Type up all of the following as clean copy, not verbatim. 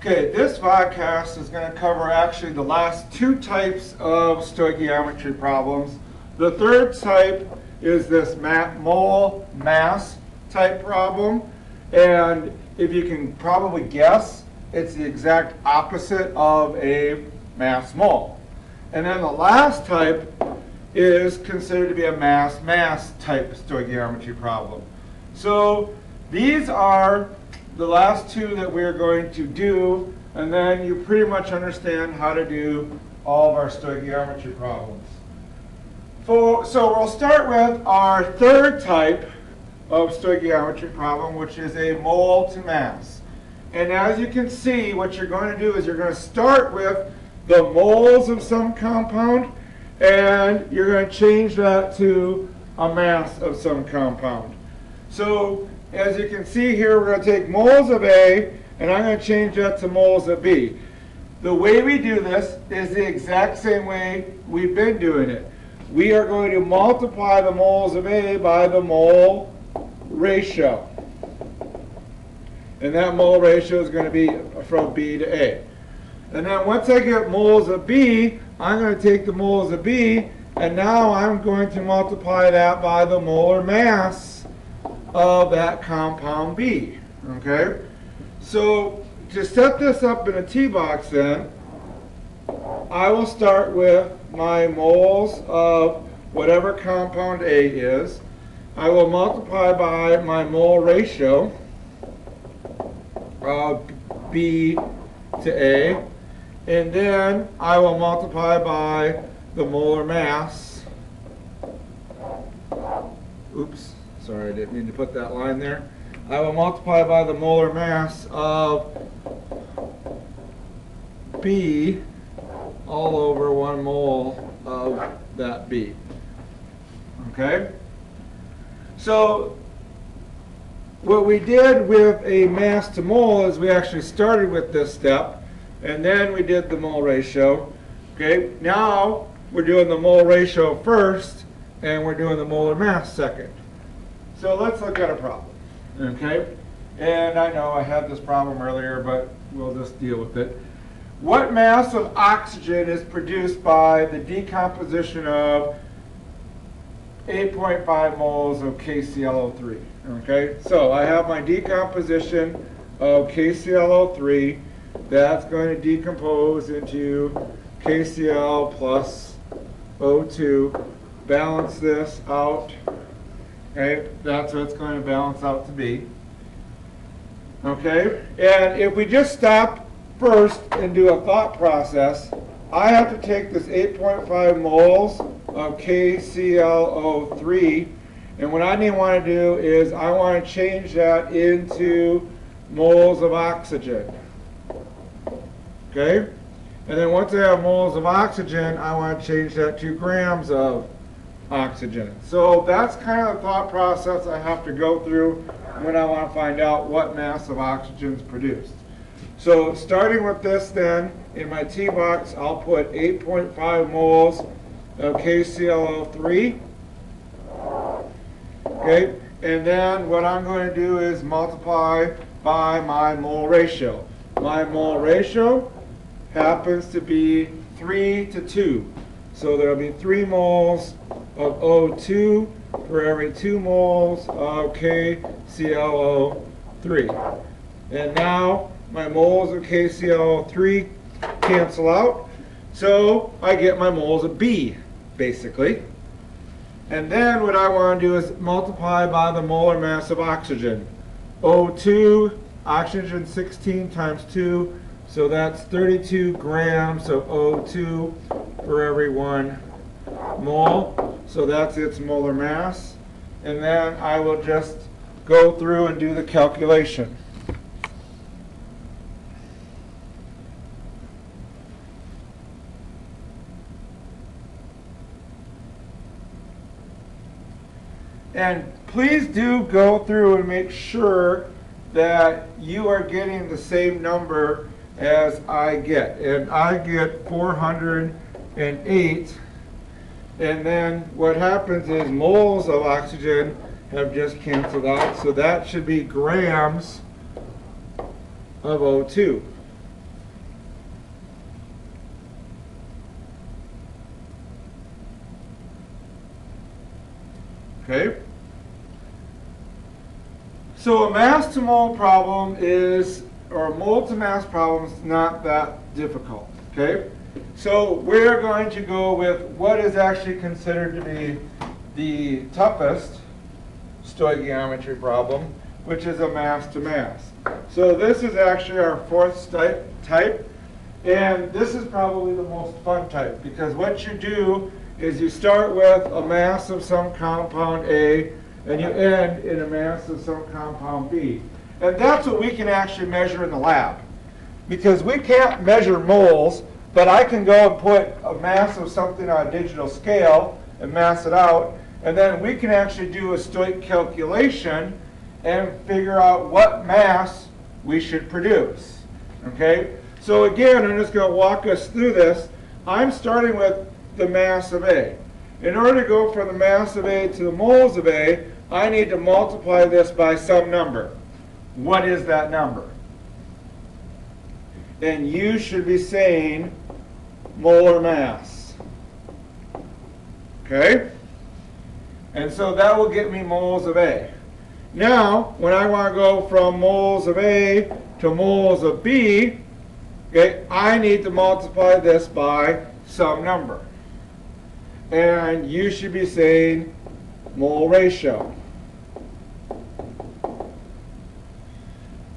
Okay, this VodCast is going to cover actually the last two types of stoichiometry problems. The third type is this mole mass type problem, and if you can probably guess, it's the exact opposite of a mass mole. And then the last type is considered to be a mass type stoichiometry problem. So these are the last two that we're going to do, and then you pretty much understand how to do all of our stoichiometry problems. So we'll start with our third type of stoichiometry problem, which is a mole to mass. And as you can see, what you're going to do is you're going to start with the moles of some compound, and you're going to change that to a mass of some compound. So as you can see here, we're going to take moles of A, and I'm going to change that to moles of B. The way we do this is the exact same way we've been doing it. We are going to multiply the moles of A by the mole ratio. And that mole ratio is going to be from B to A. And then once I get moles of B, I'm going to take the moles of B, and now I'm going to multiply that by the molar mass of that compound B. Okay? So to set this up in a T box then, I will start with my moles of whatever compound A is. I will multiply by my mole ratio of B to A, and then I will multiply by the molar mass. Oops, sorry, I didn't mean to put that line there. I will multiply by the molar mass of B all over 1 mole of that B. Okay? So what we did with a mass to mole is we actually started with this step, and then we did the mole ratio. Okay, now we're doing the mole ratio first, and we're doing the molar mass second. So let's look at a problem. Okay, and I know I had this problem earlier, but we'll just deal with it. What mass of oxygen is produced by the decomposition of 8.5 moles of KClO3? Okay, so I have my decomposition of KClO3. That's going to decompose into KCl plus O2. Balance this out. Okay, that's what it's going to balance out to be. Okay, and if we just stop first and do a thought process, I have to take this 8.5 moles of KClO3, and what I want to do is I want to change that into moles of oxygen. Okay, and then once I have moles of oxygen, I want to change that to grams of oxygen. So that's kind of the thought process I have to go through when I want to find out what mass of oxygen is produced. So starting with this then, in my T box, I'll put 8.5 moles of KClO3. Okay, and then what I'm going to do is multiply by my mole ratio. My mole ratio happens to be 3 to 2. So there will be 3 moles of O2 for every 2 moles of KClO3. And now my moles of KClO3 cancel out, so I get my moles of B, basically. And then what I want to do is multiply by the molar mass of oxygen. O2, oxygen 16 times 2, so that's 32 grams of O2 for every 1 mole. So that's its molar mass. And then I will just go through and do the calculation. And please do go through and make sure that you are getting the same number as I get. And I get 408. And then what happens is moles of oxygen have just canceled out. So that should be grams of O2. Okay? So a mass to mole problem is, or a mole to mass problem is not that difficult. Okay? So we're going to go with what is actually considered to be the toughest stoichiometry problem, which is a mass to mass. So this is actually our fourth type, and this is probably the most fun type, because what you do is you start with a mass of some compound A, and you end in a mass of some compound B. And that's what we can actually measure in the lab. Because we can't measure moles, but I can go and put a mass of something on a digital scale and mass it out, and then we can actually do a stoich calculation and figure out what mass we should produce. Okay? So again, I'm just going to walk us through this. I'm starting with the mass of A. In order to go from the mass of A to the moles of A, I need to multiply this by some number. What is that number? And you should be saying molar mass. Okay? And so that will get me moles of A. Now, when I want to go from moles of A to moles of B, okay, I need to multiply this by some number. And you should be saying mole ratio.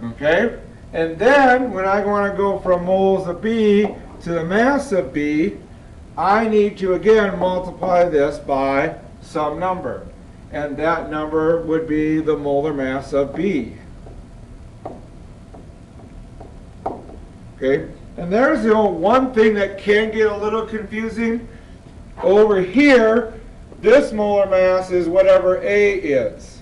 Okay? And then, when I want to go from moles of B to the mass of B, I need to again multiply this by some number. And that number would be the molar mass of B. Okay? And there's one thing that can get a little confusing. Over here, this molar mass is whatever A is.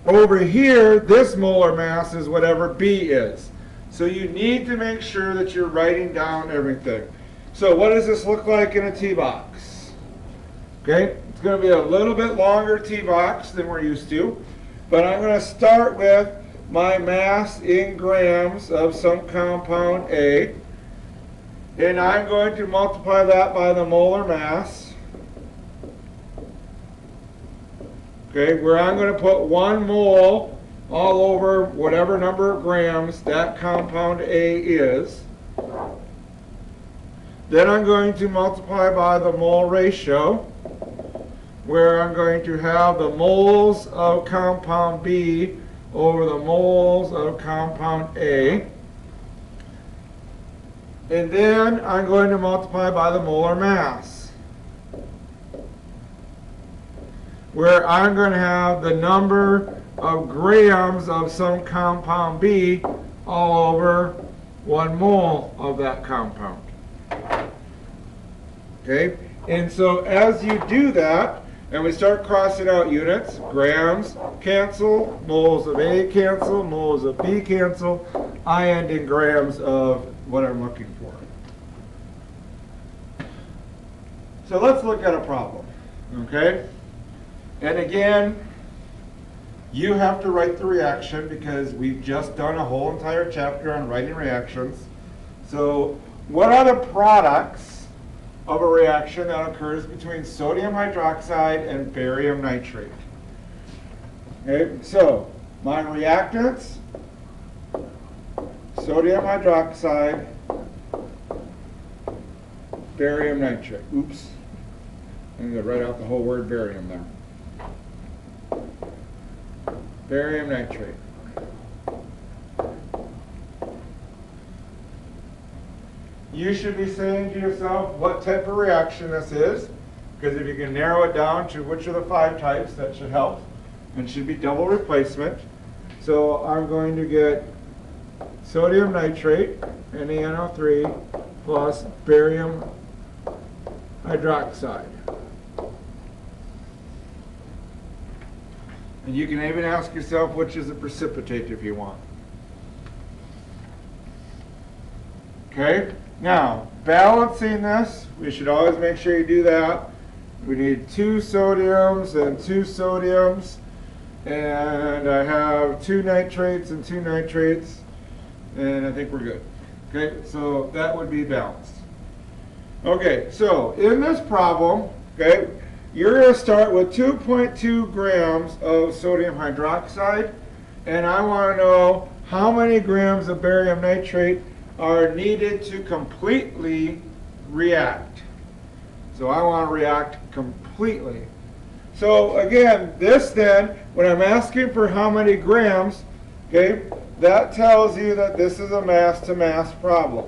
Over here, this molar mass is whatever B is. So you need to make sure that you're writing down everything. So what does this look like in a T box? Okay, it's going to be a little bit longer T box than we're used to. But I'm going to start with my mass in grams of some compound A. And I'm going to multiply that by the molar mass. Okay, where I'm going to put 1 mole all over whatever number of grams that compound A is. Then I'm going to multiply by the mole ratio, where I'm going to have the moles of compound B over the moles of compound A. And then I'm going to multiply by the molar mass, where I'm going to have the number of grams of some compound B all over 1 mole of that compound. Okay? And so as you do that, and we start crossing out units, grams cancel, moles of A cancel, moles of B cancel, I end in grams of what I'm looking for. So let's look at a problem. Okay? And again, you have to write the reaction because we've just done a whole entire chapter on writing reactions. So what are the products of a reaction that occurs between sodium hydroxide and barium nitrate? Okay, so my reactants, sodium hydroxide, barium nitrate. Oops. I'm going to write out the whole word barium there. Barium nitrate. You should be saying to yourself what type of reaction this is, because if you can narrow it down to which of the 5 types, that should help. And should be double replacement. So I'm going to get sodium nitrate, NaNO3, plus barium hydroxide. And you can even ask yourself which is the precipitate if you want. Okay? Now, balancing this, we should always make sure you do that. We need 2 sodiums and 2 sodiums. And I have 2 nitrates and 2 nitrates. And I think we're good. Okay? So that would be balanced. Okay, so in this problem, okay, you're going to start with 2.2 grams of sodium hydroxide, and I want to know how many grams of barium nitrate are needed to completely react. So I want to react completely. So again, this then, when I'm asking for how many grams, okay, that tells you that this is a mass-to-mass problem.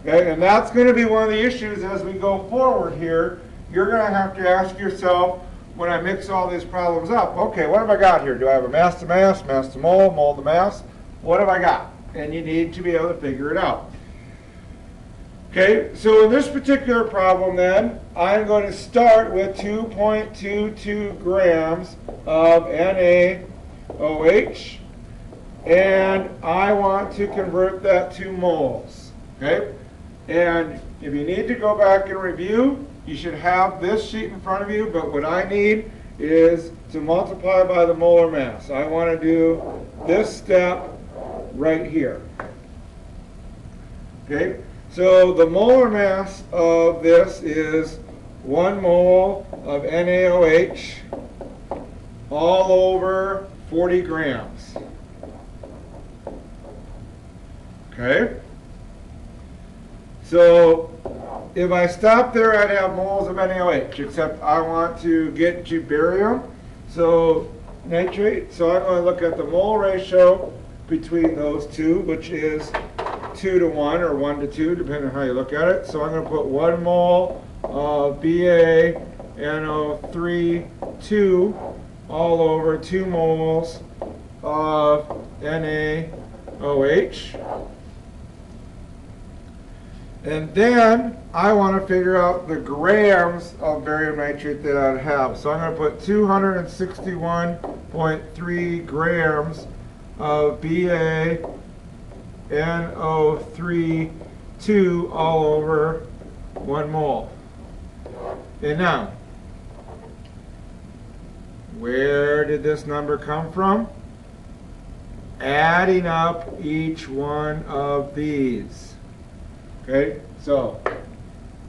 Okay, and that's going to be one of the issues as we go forward here. You're going to have to ask yourself, when I mix all these problems up, okay, what have I got here? Do I have a mass-to-mass, mass-to-mole, mole-to-mass? What have I got? And you need to be able to figure it out. Okay, so in this particular problem then, I'm going to start with 2.22 grams of NaOH, and I want to convert that to moles. Okay, and if you need to go back and review, you should have this sheet in front of you, but what I need is to multiply by the molar mass. I want to do this step right here. Okay, so the molar mass of this is 1 mole of NaOH all over 40 grams. Okay, so if I stop there, I'd have moles of NaOH, except I want to get to barium, so nitrate. So I'm going to look at the mole ratio between those two, which is 2 to 1 or 1 to 2, depending on how you look at it. So I'm going to put 1 mole of BaNO3 2 all over 2 moles of NaOH. And then I want to figure out the grams of barium nitrate that I'd have. So I'm going to put 261.3 grams of BaNO3 2 all over 1 mole. And now, where did this number come from? Adding up each one of these. Okay, so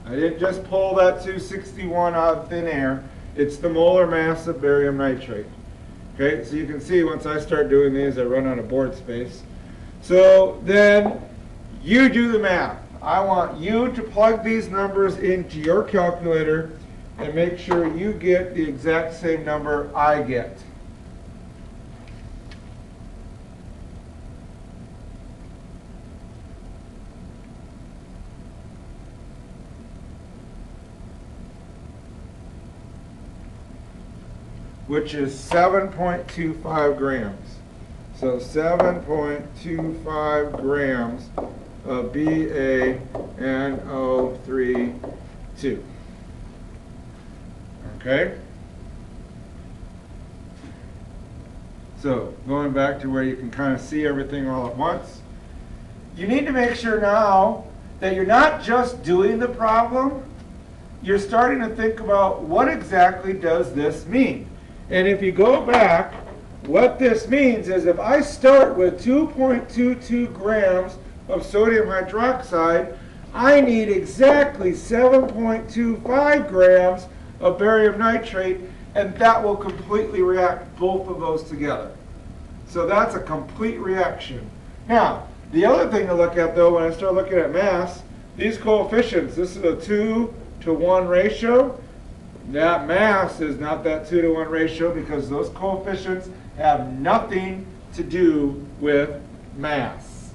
I didn't just pull that 261 out of thin air. It's the molar mass of barium nitrate. Okay, so you can see once I start doing these, I run out of board space. So then you do the math. I want you to plug these numbers into your calculator and make sure you get the exact same number I get. Which is 7.25 grams. So 7.25 grams of BaNO3 2. Okay? So going back to where you can kind of see everything all at once, you need to make sure now that you're not just doing the problem, you're starting to think about what exactly does this mean. And if you go back, what this means is if I start with 2.22 grams of sodium hydroxide, I need exactly 7.25 grams of barium nitrate, and that will completely react both of those together. So that's a complete reaction. Now, the other thing to look at though, when I start looking at mass, these coefficients, this is a 2 to 1 ratio. That mass is not that 2 to 1 ratio because those coefficients have nothing to do with mass.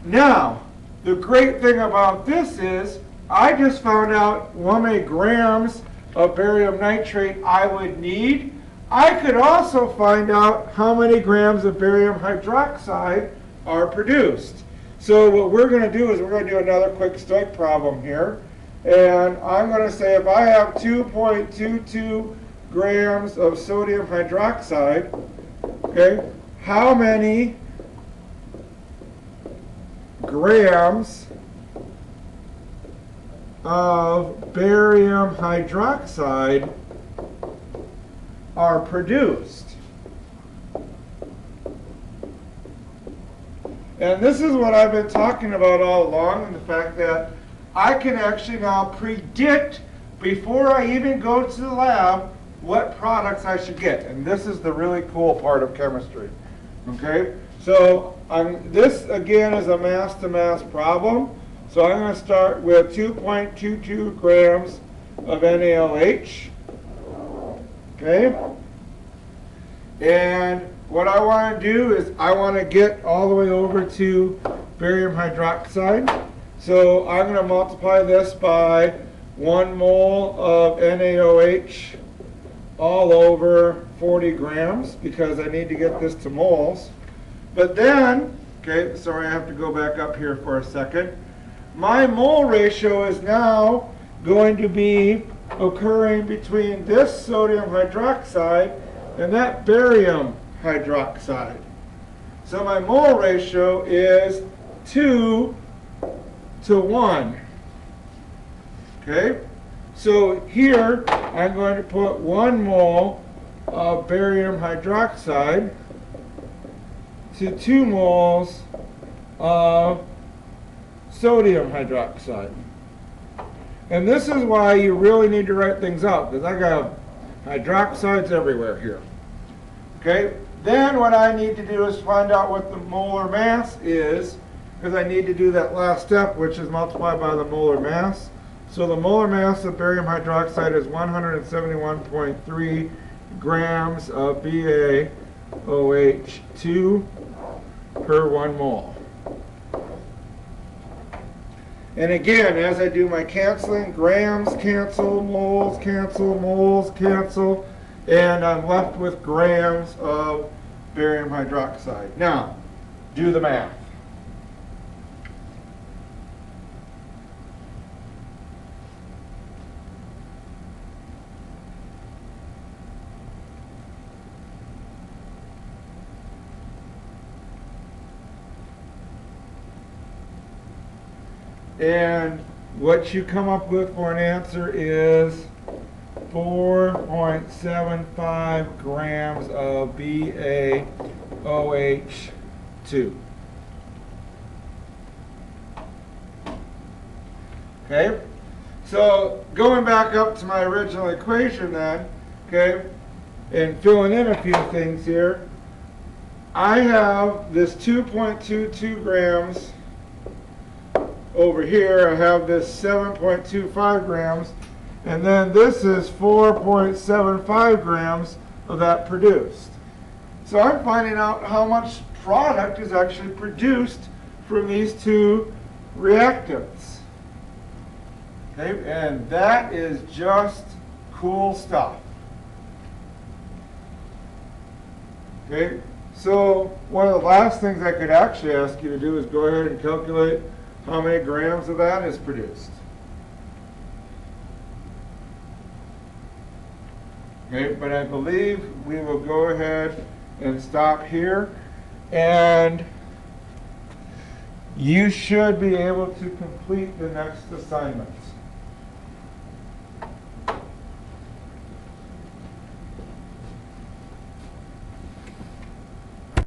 Now, the great thing about this is I just found out how many grams of barium nitrate I would need. I could also find out how many grams of barium hydroxide are produced. So what we're going to do is we're going to do another quick stoic problem here. And I'm going to say if I have 2.22 grams of sodium hydroxide, okay, how many grams of barium hydroxide are produced? And this is what I've been talking about all along, and the fact that I can actually now predict before I even go to the lab, what products I should get. And this is the really cool part of chemistry. Okay, so this again is a mass-to-mass problem. So I'm going to start with 2.22 grams of NaOH. Okay, and what I want to do is I want to get all the way over to barium hydroxide. So I'm going to multiply this by 1 mole of NaOH all over 40 grams because I need to get this to moles. But then, okay, sorry, I have to go back up here for a second. My mole ratio is now going to be occurring between this sodium hydroxide and that barium hydroxide. So my mole ratio is 2 to 1. Okay? So here I'm going to put 1 mole of barium hydroxide to 2 moles of sodium hydroxide. And this is why you really need to write things out, because I got hydroxides everywhere here. Okay? Then what I need to do is find out what the molar mass is, because I need to do that last step, which is multiply by the molar mass. So the molar mass of barium hydroxide is 171.3 grams of BaOH2 per 1 mole. And again, as I do my canceling, grams cancel, moles cancel, and I'm left with grams of barium hydroxide. Now, do the math. And what you come up with for an answer is 4.75 grams of BaOH2. Okay? So going back up to my original equation then, okay, and filling in a few things here, I have this 2.22 grams over here. I have this 7.25 grams, and then this is 4.75 grams of that produced. So I'm finding out how much product is actually produced from these two reactants. Okay, and that is just cool stuff. Okay, so one of the last things I could actually ask you to do is go ahead and calculate how many grams of that is produced. Okay, but I believe we will go ahead and stop here, and you should be able to complete the next assignments.